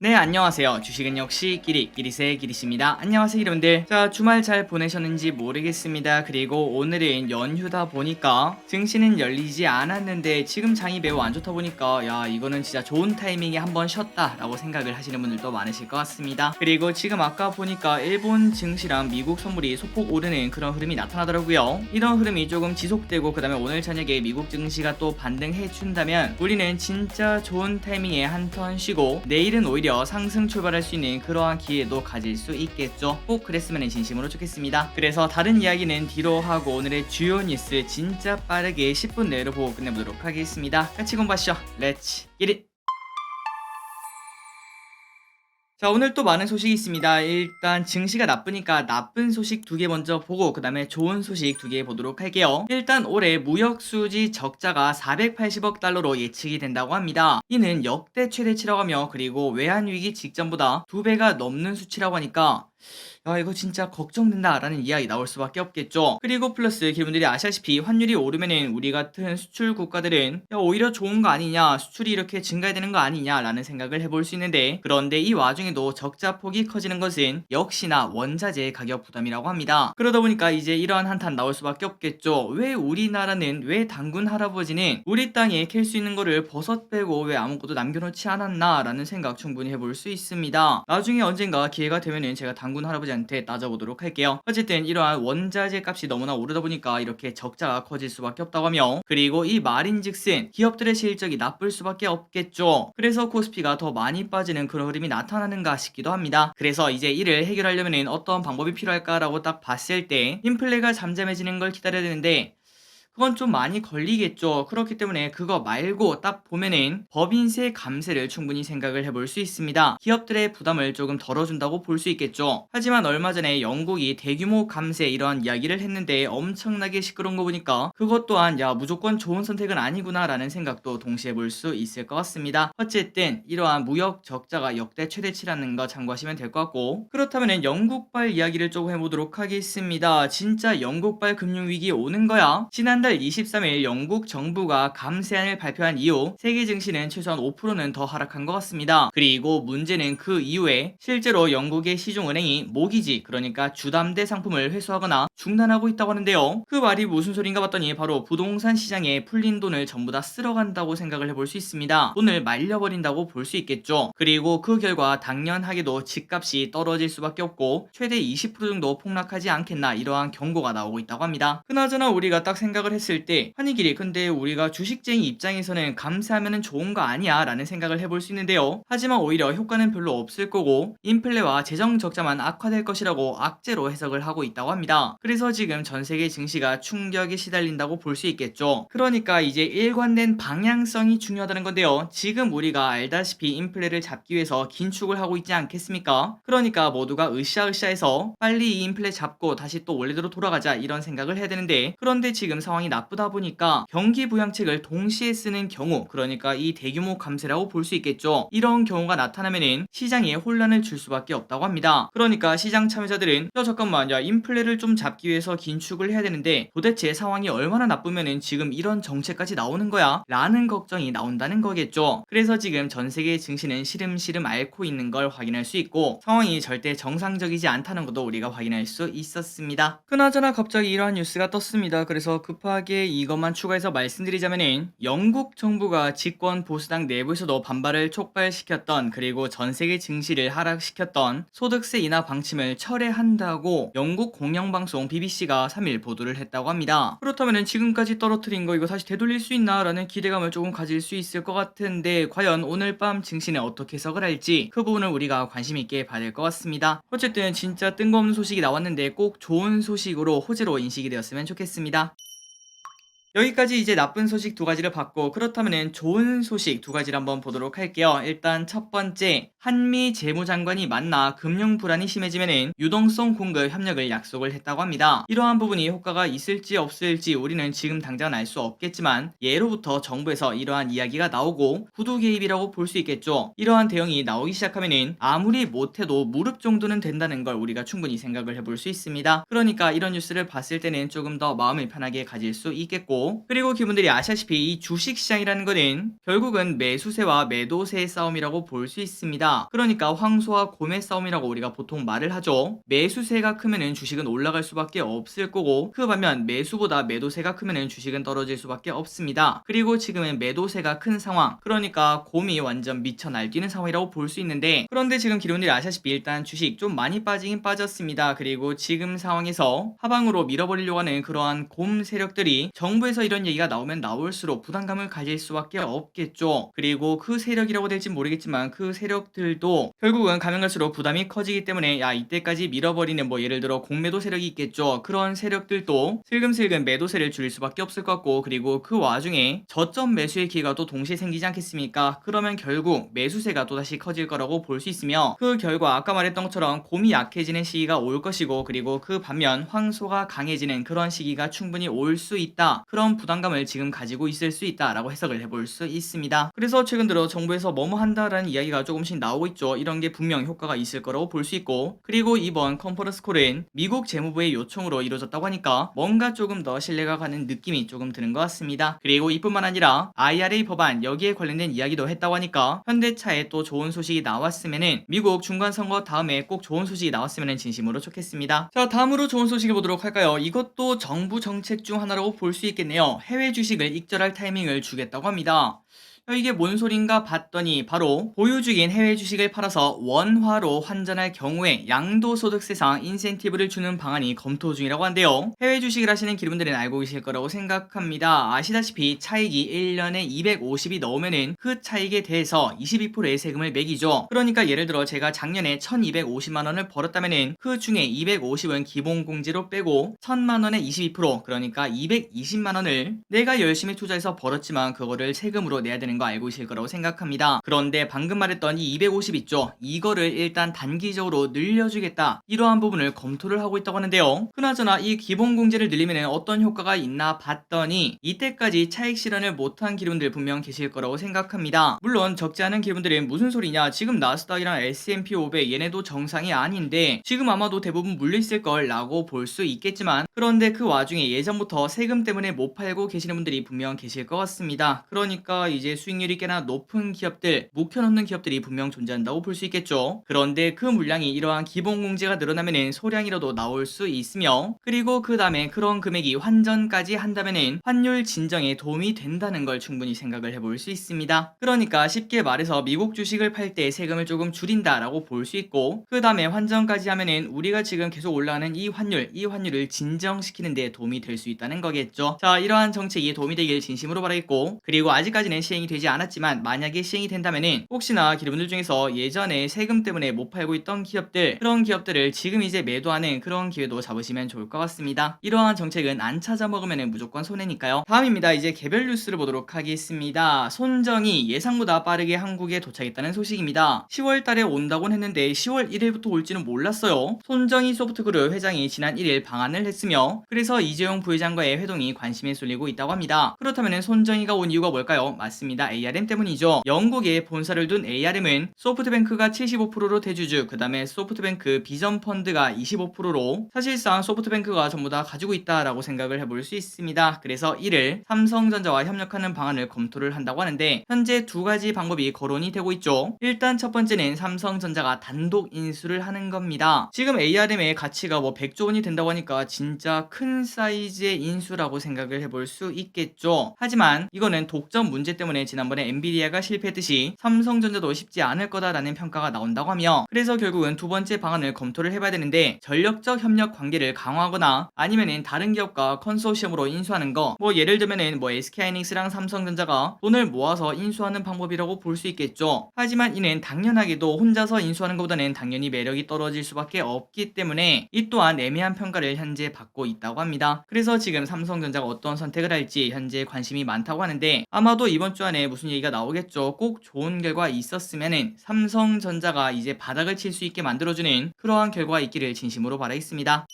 네, 안녕하세요. 주식은 역시 기리새 기리씨입니다. 안녕하세요, 여러분들. 자, 주말 잘 보내셨는지 모르겠습니다. 그리고 오늘은 연휴다 보니까 증시는 열리지 않았는데 지금 장이 매우 안 좋다 보니까 야, 이거는 진짜 좋은 타이밍에 한번 쉬었다라고 생각을 하시는 분들도 많으실 것 같습니다. 그리고 지금 아까 보니까 일본 증시랑 미국 선물이 소폭 오르는 그런 흐름이 나타나더라고요. 이런 흐름이 조금 지속되고 그 다음에 오늘 저녁에 미국 증시가 또 반등해 준다면 우리는 진짜 좋은 타이밍에 한 턴 쉬고 내일은 오히려 상승 출발할 수 있는 그러한 기회도 가질 수 있겠죠. 꼭 그랬으면 진심으로 좋겠습니다. 그래서 다른 이야기는 뒤로 하고 오늘의 주요 뉴스 진짜 빠르게 10분 내로 보고 끝내보도록 하겠습니다. 같이 공부하시죠. 렛츠 기릿! 자, 오늘 또 많은 소식이 있습니다. 일단 증시가 나쁘니까 나쁜 소식 두 개 먼저 보고 그 다음에 좋은 소식 두 개 보도록 할게요. 일단 올해 무역수지 적자가 480억 달러로 예측이 된다고 합니다. 이는 역대 최대치라고 하며 그리고 외환위기 직전보다 2배가 넘는 수치라고 하니까 야, 이거 진짜 걱정된다라는 이야기 나올 수밖에 없겠죠. 그리고 플러스 여러분들이 아시다시피 환율이 오르면은 우리 같은 수출 국가들은 야, 오히려 좋은 거 아니냐, 수출이 이렇게 증가해야 되는 거 아니냐라는 생각을 해볼 수 있는데, 그런데 이 와중에도 적자 폭이 커지는 것은 역시나 원자재 가격 부담이라고 합니다. 그러다 보니까 이제 이러한 한탄 나올 수밖에 없겠죠. 왜 우리나라는, 왜 당군 할아버지는 우리 땅에 캘 수 있는 거를 버섯 빼고 왜 아무것도 남겨놓지 않았나라는 생각 충분히 해볼 수 있습니다. 나중에 언젠가 기회가 되면은 제가 당군 할아버지한테 따져보도록 할게요. 어쨌든 이러한 원자재 값이 너무나 오르다 보니까 이렇게 적자가 커질 수밖에 없다고 하며, 그리고 이 말인즉슨 기업들의 실적이 나쁠 수밖에 없겠죠. 그래서 코스피가 더 많이 빠지는 그런 흐름이 나타나는가 싶기도 합니다. 그래서 이제 이를 해결하려면 어떤 방법이 필요할까라고 딱 봤을 때 인플레가 잠잠해지는 걸 기다려야 되는데 그건 좀 많이 걸리겠죠. 그렇기 때문에 그거 말고 딱 보면은 법인세 감세를 충분히 생각을 해볼 수 있습니다. 기업들의 부담을 조금 덜어준다고 볼 수 있겠죠. 하지만 얼마 전에 영국이 대규모 감세 이러한 이야기를 했는데 엄청나게 시끄러운 거 보니까 그것 또한 야, 무조건 좋은 선택은 아니구나 라는 생각도 동시에 볼 수 있을 것 같습니다. 어쨌든 이러한 무역 적자가 역대 최대치라는 거 참고하시면 될 것 같고, 그렇다면 영국발 이야기를 조금 해보도록 하겠습니다. 진짜 영국발 금융위기 오는 거야? 지난달 23일 영국 정부가 감세안을 발표한 이후 세계 증시는 최소한 5%는 더 하락한 것 같습니다. 그리고 문제는 그 이후에 실제로 영국의 시중은행이 모기지, 그러니까 주담대 상품을 회수하거나 중단하고 있다고 하는데요. 그 말이 무슨 소린가 봤더니 바로 부동산 시장에 풀린 돈을 전부 다 쓸어간다고 생각을 해볼 수 있습니다. 돈을 말려버린다고 볼 수 있겠죠. 그리고 그 결과 당연하게도 집값이 떨어질 수밖에 없고 최대 20% 정도 폭락하지 않겠나, 이러한 경고가 나오고 있다고 합니다. 그나저나 우리가 딱 생각을 했을 때 아니 길이, 근데 우리가 주식쟁이 입장에서는 감세하면은 좋은 거 아니야 라는 생각을 해볼 수 있는데요. 하지만 오히려 효과는 별로 없을 거고 인플레와 재정 적자만 악화될 것이라고 악재로 해석을 하고 있다고 합니다. 그래서 지금 전세계 증시가 충격에 시달린다고 볼 수 있겠죠. 그러니까 이제 일관된 방향성이 중요하다는 건데요. 지금 우리가 알다시피 인플레를 잡기 위해서 긴축을 하고 있지 않겠습니까? 그러니까 모두가 으쌰으쌰해서 빨리 이 인플레 잡고 다시 또 원래대로 돌아가자 이런 생각을 해야 되는데, 그런데 지금 상황이 나쁘다 보니까 경기 부양책을 동시에 쓰는 경우, 그러니까 이 대규모 감세라고 볼 수 있겠죠. 이런 경우가 나타나면은 시장에 혼란을 줄 수밖에 없다고 합니다. 그러니까 시장 참여자들은 야, 잠깐만, 야, 인플레를 좀 잡기 위해서 긴축을 해야 되는데 도대체 상황이 얼마나 나쁘면은 지금 이런 정책까지 나오는 거야? 라는 걱정이 나온다는 거겠죠. 그래서 지금 전 세계 증시는 시름시름 앓고 있는 걸 확인할 수 있고 상황이 절대 정상적이지 않다는 것도 우리가 확인할 수 있었습니다. 그나저나 갑자기 이러한 뉴스가 떴습니다. 그래서 급하게 이것만 추가해서 말씀드리자면은 영국 정부가 집권 보수당 내부에서도 반발을 촉발시켰던, 그리고 전세계 증시를 하락시켰던 소득세 인하 방침을 철회한다고 영국 공영방송 BBC가 3일 보도를 했다고 합니다. 그렇다면은 지금까지 떨어뜨린 거 이거 다시 되돌릴 수 있나 라는 기대감을 조금 가질 수 있을 것 같은데, 과연 오늘 밤 증시는 어떻게 해석을 할지 그 부분을 우리가 관심 있게 봐야 될 것 같습니다. 어쨌든 진짜 뜬금없는 소식이 나왔는데 꼭 좋은 소식으로 호재로 인식이 되었으면 좋겠습니다. 여기까지 이제 나쁜 소식 두 가지를 봤고, 그렇다면 좋은 소식 두 가지를 한번 보도록 할게요. 일단 첫 번째, 한미 재무장관이 만나 금융 불안이 심해지면은 유동성 공급 협력을 약속을 했다고 합니다. 이러한 부분이 효과가 있을지 없을지 우리는 지금 당장은 알 수 없겠지만 예로부터 정부에서 이러한 이야기가 나오고 구두 개입이라고 볼 수 있겠죠. 이러한 대응이 나오기 시작하면은 아무리 못해도 무릎 정도는 된다는 걸 우리가 충분히 생각을 해볼 수 있습니다. 그러니까 이런 뉴스를 봤을 때는 조금 더 마음을 편하게 가질 수 있겠고, 있고, 그리고 기분들이 아시다시피 이 주식시장이라는 거는 결국은 매수세와 매도세의 싸움이라고 볼 수 있습니다. 그러니까 황소와 곰의 싸움이라고 우리가 보통 말을 하죠. 매수세가 크면은 주식은 올라갈 수밖에 없을 거고, 그 반면 매수보다 매도세가 크면은 주식은 떨어질 수밖에 없습니다. 그리고 지금은 매도세가 큰 상황, 그러니까 곰이 완전 미쳐 날뛰는 상황이라고 볼 수 있는데, 그런데 지금 기론들이 아시다시피 일단 주식 좀 많이 빠지긴 빠졌습니다. 그리고 지금 상황에서 하방으로 밀어버리려고 하는 그러한 곰 세력들이 정부에서 이런 얘기가 나오면 나올수록 부담감을 가질 수밖에 없겠죠. 그리고 그 세력이라고 될지 모르겠지만 그 세력들도 결국은 가면 갈수록 부담이 커지기 때문에 야 이때까지 밀어버리는 뭐 예를 들어 공매도 세력이 있겠죠. 그런 세력들도 슬금슬금 매도세를 줄일 수밖에 없을 것 같고, 그리고 그 와중에 저점 매수의 기회가 또 동시에 생기지 않겠습니까? 그러면 결국 매수세가 또다시 커질 거라고 볼 수 있으며, 그 결과 아까 말했던 것처럼 곰이 약해지는 시기가 올 것이고, 그리고 그 반면 황소가 강해지는 그런 시기가 충분히 올 수 있다. 그런 부담감을 지금 가지고 있을 수 있다라고 해석을 해볼 수 있습니다. 그래서 최근 들어 정부에서 뭐뭐 한다라는 이야기가 조금씩 나오고 있죠. 이런 게 분명 효과가 있을 거라고 볼 수 있고, 그리고 이번 컨퍼런스 콜은 미국 재무부의 요청으로 이루어졌다고 하니까 뭔가 조금 더 신뢰가 가는 느낌이 조금 드는 것 같습니다. 그리고 이뿐만 아니라 IRA 법안 여기에 관련된 이야기도 했다고 하니까 현대차에 또 좋은 소식이 나왔으면은, 미국 중간선거 다음에 꼭 좋은 소식이 나왔으면은 진심으로 좋겠습니다. 자, 다음으로 좋은 소식을 보도록 할까요? 이것도 정부 정책 중 하나라고 볼 수 있겠네요. 해외 주식을 익절할 타이밍을 주겠다고 합니다. 이게 뭔 소린가 봤더니 바로 보유 중인 해외 주식을 팔아서 원화로 환전할 경우에 양도소득세상 인센티브를 주는 방안이 검토 중이라고 한대요. 해외 주식을 하시는 기분들은 알고 계실 거라고 생각합니다. 아시다시피 차익이 1년에 250이 넘으면은 그 차익에 대해서 22%의 세금을 매기죠. 그러니까 예를 들어 제가 작년에 1250만 원을 벌었다면은 그 중에 250은 기본공제로 빼고 1000만 원에 22%, 그러니까 220만 원을 내가 열심히 투자해서 벌었지만 그거를 세금으로 내야 되는 거 알고 계실 거라고 생각합니다. 그런데 방금 말했던 이 250 있죠? 이거를 일단 단기적으로 늘려주겠다, 이러한 부분을 검토를 하고 있다고 하는데요. 그나저나 이 기본공제를 늘리면 어떤 효과가 있나 봤더니 이때까지 차익 실현을 못한 기분들 분명 계실 거라고 생각합니다. 물론 적지 않은 기분들은 무슨 소리냐, 지금 나스닥이랑 S&P 500 얘네도 정상이 아닌데 지금 아마도 대부분 물려있을 걸 라고 볼 수 있겠지만, 그런데 그 와중에 예전부터 세금 때문에 못 팔고 계시는 분들이 분명 계실 것 같습니다. 그러니까 이제 수익률이 꽤나 높은 기업들, 묵혀놓는 기업들이 분명 존재한다고 볼 수 있겠죠. 그런데 그 물량이 이러한 기본공제가 늘어나면은 소량이라도 나올 수 있으며, 그리고 그 다음에 그런 금액이 환전까지 한다면은 환율 진정에 도움이 된다는 걸 충분히 생각을 해볼 수 있습니다. 그러니까 쉽게 말해서 미국 주식을 팔 때 세금을 조금 줄인다라고 볼 수 있고, 그 다음에 환전까지 하면은 우리가 지금 계속 올라가는 이 환율을 진정시키는 데 도움이 될 수 있다는 거겠죠. 자, 이러한 정책이 도움이 되길 진심으로 바라겠고, 그리고 아직까지는 시행이 되지 않았지만 만약에 시행이 된다면은 혹시나 기업들 중에서 예전에 세금 때문에 못 팔고 있던 기업들, 그런 기업들을 지금 이제 매도하는 그런 기회도 잡으시면 좋을 것 같습니다. 이러한 정책은 안 찾아 먹으면 무조건 손해니까요. 다음입니다. 이제 개별 뉴스를 보도록 하겠습니다. 손정이 예상보다 빠르게 한국에 도착했다는 소식입니다. 10월 달에 온다곤 했는데 10월 1일부터 올지는 몰랐어요. 손정이 소프트그룹 회장이 지난 1일 방한을 했으며, 그래서 이재용 부회장과의 회동이 관심에 쏠리고 있다고 합니다. 그렇다면 손정이가 온 이유가 뭘까요? 맞습니다. ARM 때문이죠. 영국에 본사를 둔 ARM은 소프트뱅크가 75%로 대주주, 그 다음에 소프트뱅크 비전펀드가 25%로 사실상 소프트뱅크가 전부 다 가지고 있다라고 생각을 해볼 수 있습니다. 그래서 이를 삼성전자와 협력하는 방안을 검토를 한다고 하는데, 현재 두 가지 방법이 거론이 되고 있죠. 일단 첫 번째는 삼성전자가 단독 인수를 하는 겁니다. 지금 ARM의 가치가 뭐 100조 원이 된다고 하니까 진짜 큰 사이즈의 인수라고 생각을 해볼 수 있겠죠. 하지만 이거는 독점 문제 때문에 지난번에 엔비디아가 실패했듯이 삼성전자도 쉽지 않을 거다라는 평가가 나온다고 하며, 그래서 결국은 두 번째 방안을 검토를 해봐야 되는데, 전력적 협력 관계를 강화하거나 아니면은 다른 기업과 컨소시엄으로 인수하는 거, 뭐 예를 들면은 뭐 SK하이닉스랑 삼성전자가 돈을 모아서 인수하는 방법이라고 볼 수 있겠죠. 하지만 이는 당연하게도 혼자서 인수하는 것보다는 당연히 매력이 떨어질 수밖에 없기 때문에 이 또한 애매한 평가를 현재 받고 있다고 합니다. 그래서 지금 삼성전자가 어떤 선택을 할지 현재 관심이 많다고 하는데, 아마도 이번 주 안에 무슨 얘기가 나오겠죠. 꼭 좋은 결과 있었으면은 삼성전자가 이제 바닥을 칠 수 있게 만들어주는 그러한 결과가 있기를 진심으로 바라겠습니다.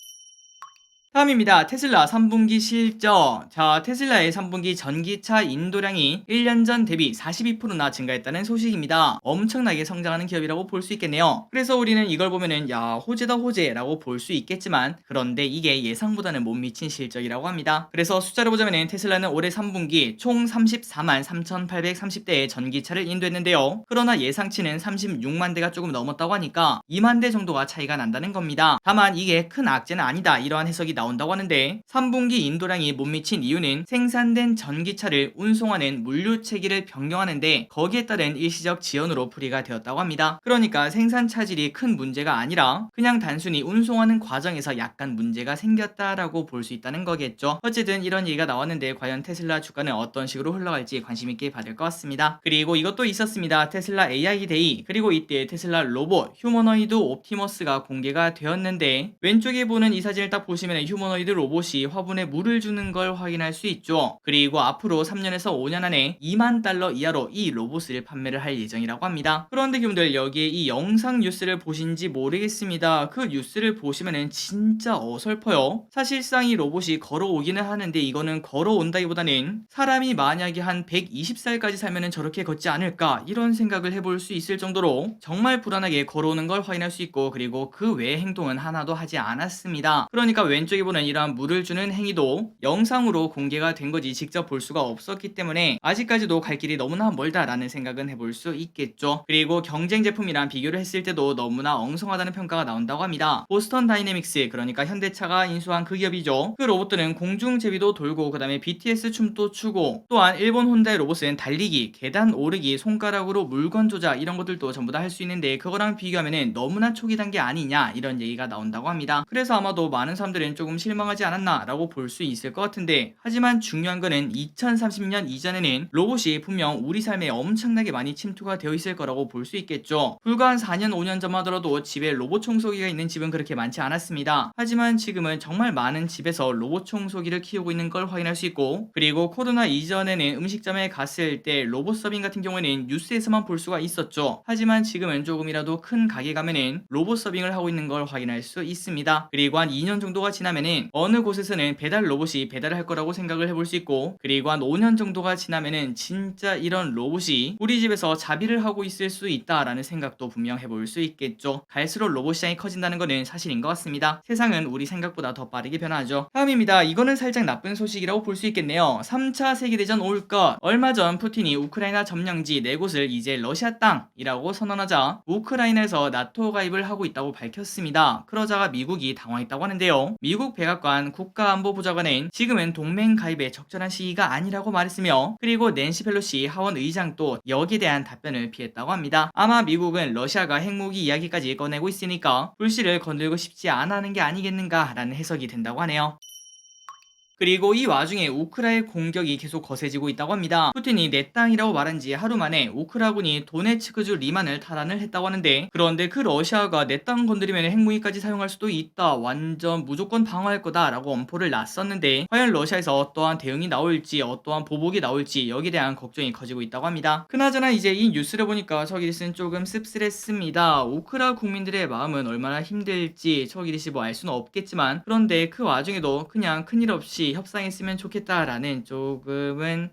다음입니다. 테슬라 3분기 실적. 자, 테슬라의 3분기 전기차 인도량이 1년 전 대비 42%나 증가했다는 소식입니다. 엄청나게 성장하는 기업이라고 볼 수 있겠네요. 그래서 우리는 이걸 보면은 야, 호재다 호재라고 볼 수 있겠지만, 그런데 이게 예상보다는 못 미친 실적이라고 합니다. 그래서 숫자를 보자면은 테슬라는 올해 3분기 총 34만 3,830대의 전기차를 인도했는데요. 그러나 예상치는 36만 대가 조금 넘었다고 하니까 2만 대 정도가 차이가 난다는 겁니다. 다만 이게 큰 악재는 아니다, 이러한 해석이 나온다고 하는데, 3분기 인도량이 못 미친 이유는 생산된 전기차를 운송하는 물류 체계를 변경하는데 거기에 따른 일시적 지연으로 풀이가 되었다고 합니다. 그러니까 생산 차질이 큰 문제가 아니라 그냥 단순히 운송하는 과정에서 약간 문제가 생겼다라고 볼 수 있다는 거겠죠. 어쨌든 이런 얘기가 나왔는데 과연 테슬라 주가는 어떤 식으로 흘러갈지 관심 있게 봐야 될 것 같습니다. 그리고 이것도 있었습니다. 테슬라 AI 데이, 그리고 이때 테슬라 로봇 휴머노이드 옵티머스가 공개가 되었는데, 왼쪽에 보는 이 사진을 딱 보시면 휴머노이드 로봇이 화분에 물을 주는 걸 확인할 수 있죠. 그리고 앞으로 3년에서 5년 안에 2만 달러 이하로 이 로봇을 판매를 할 예정이라고 합니다. 그런데 여러분들 여기에 이 영상 뉴스를 보신지 모르겠습니다. 그 뉴스를 보시면은 진짜 어설퍼요. 사실상 이 로봇이 걸어오기는 하는데 이거는 걸어온다기보다는 사람이 만약에 한 120살까지 살면은 저렇게 걷지 않을까, 이런 생각을 해볼 수 있을 정도로 정말 불안하게 걸어오는 걸 확인할 수 있고, 그리고 그 외의 행동은 하나도 하지 않았습니다. 그러니까 왼쪽에 보는 이러한 물을 주는 행위도 영상으로 공개가 된 거지 직접 볼 수가 없었기 때문에 아직까지도 갈 길이 너무나 멀다라는 생각은 해볼 수 있겠죠. 그리고 경쟁 제품이랑 비교를 했을 때도 너무나 엉성하다는 평가가 나온다고 합니다. 보스턴 다이내믹스, 그러니까 현대차가 인수한 그 기업이죠. 그 로봇들은 공중 제비도 돌고, 그 다음에 BTS 춤도 추고, 또한 일본 혼다의 로봇은 달리기, 계단 오르기, 손가락으로 물건 조작, 이런 것들도 전부 다 할 수 있는데 그거랑 비교하면은 너무나 초기 단계 아니냐, 이런 얘기가 나온다고 합니다. 그래서 아마도 많은 사람들은 조금 실망하지 않았나 라고 볼 수 있을 것 같은데, 하지만 중요한 거는 2030년 이전에는 로봇이 분명 우리 삶에 엄청나게 많이 침투가 되어 있을 거라고 볼 수 있겠죠. 불과 한 4년 5년 전만 하더라도 집에 로봇 청소기가 있는 집은 그렇게 많지 않았습니다. 하지만 지금은 정말 많은 집에서 로봇 청소기를 키우고 있는 걸 확인할 수 있고, 그리고 코로나 이전에는 음식점에 갔을 때 로봇 서빙 같은 경우에는 뉴스에서만 볼 수가 있었죠. 하지만 지금은 조금이라도 큰 가게 가면은 로봇 서빙을 하고 있는 걸 확인할 수 있습니다. 그리고 한 2년 정도가 지나면은 어느 곳에서는 배달 로봇이 배달을 할 거라고 생각을 해볼 수 있고, 그리고 한 5년 정도가 지나면은 진짜 이런 로봇이 우리 집에서 자비를 하고 있을 수 있다라는 생각도 분명 해볼 수 있겠죠. 갈수록 로봇 시장이 커진다는 거는 사실인 것 같습니다. 세상은 우리 생각보다 더 빠르게 변화하죠. 다음입니다. 이거는 살짝 나쁜 소식이라고 볼 수 있겠네요. 3차 세계대전 올 것. 얼마 전 푸틴이 우크라이나 점령지 4곳을 이제 러시아 땅이라고 선언하자 우크라이나에서 나토 가입을 하고 있다고 밝혔습니다. 그러자가 미국이 당황했다고 하는데요. 미국 백악관 국가안보보좌관은 지금은 동맹 가입에 적절한 시기가 아니라고 말했으며, 그리고 낸시 펠로시 하원 의장도 여기에 대한 답변을 피했다고 합니다. 아마 미국은 러시아가 핵무기 이야기까지 꺼내고 있으니까 불씨를 건들고 싶지 않아 하는 게 아니겠는가 라는 해석이 된다고 하네요. 그리고 이 와중에 우크라의 공격이 계속 거세지고 있다고 합니다. 푸틴이 내 땅이라고 말한 지 하루 만에 우크라군이 도네츠크주 리만을 탈환을 했다고 하는데, 그런데 그 러시아가 내 땅 건드리면 핵무기까지 사용할 수도 있다, 완전 무조건 방어할 거다 라고 엄포를 놨었는데, 과연 러시아에서 어떠한 대응이 나올지, 어떠한 보복이 나올지 여기에 대한 걱정이 커지고 있다고 합니다. 그나저나 이제 이 뉴스를 보니까 저기릿은 조금 씁쓸했습니다. 우크라 국민들의 마음은 얼마나 힘들지 저기릿이 뭐 알 수는 없겠지만, 그런데 그 와중에도 그냥 큰일 없이 협상했으면 좋겠다라는 조금은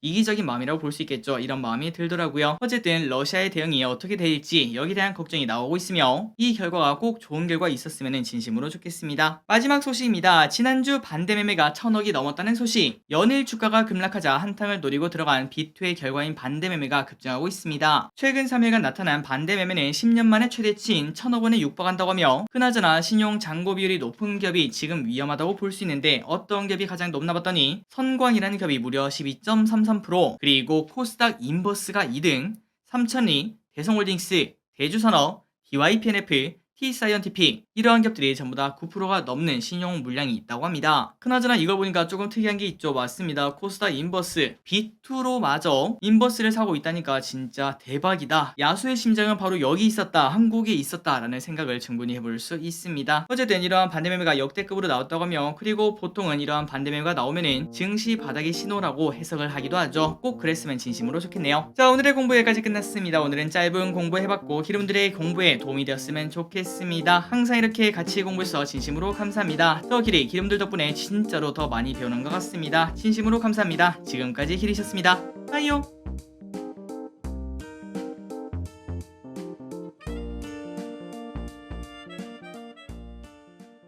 이기적인 마음이라고 볼 수 있겠죠. 이런 마음이 들더라고요. 어쨌든 러시아의 대응이 어떻게 될지 여기에 대한 걱정이 나오고 있으며, 이 결과가 꼭 좋은 결과 있었으면 진심으로 좋겠습니다. 마지막 소식입니다. 지난주 반대 매매가 1,000억이 넘었다는 소식. 연일 주가가 급락하자 한탕을 노리고 들어간 비투의 결과인 반대 매매가 급증하고 있습니다. 최근 3일간 나타난 반대 매매는 10년 만에 최대치인 1,000억 원에 육박한다고 하며, 그나저나 신용 잔고 비율이 높은 기업이 지금 위험하다고 볼 수 있는데 어떤 기업이 가장 높나 봤더니 선광이라는 기업이 무려 12.33%, 그리고 코스닥 인버스가 2등, 삼천리, 대성홀딩스, 대주산업, DYPNF, T사이언티픽, 이러한 기업들이 전부 다 9%가 넘는 신용 물량이 있다고 합니다. 그나저나 이걸 보니까 조금 특이한 게 있죠. 맞습니다. 코스닥 인버스 B2로 마저 인버스를 사고 있다니까 진짜 대박이다. 야수의 심장은 바로 여기 있었다, 한국에 있었다 라는 생각을 충분히 해볼 수 있습니다. 어쨌든 이러한 반대매매가 역대급으로 나왔다고 하며, 그리고 보통은 이러한 반대매매가 나오면은 증시 바닥의 신호라고 해석을 하기도 하죠. 꼭 그랬으면 진심으로 좋겠네요. 자, 오늘의 공부 여기까지 끝났습니다. 오늘은 짧은 공부 해봤고 여러분들의 공부에 도움이 되었으면 좋겠습니다. 항상 이렇게 같이 공부해서 진심으로 감사합니다. 더 길이 기름들 덕분에 진짜로 더 많이 배우는 것 같습니다. 진심으로 감사합니다. 지금까지 길이셨습니다. 빠이요.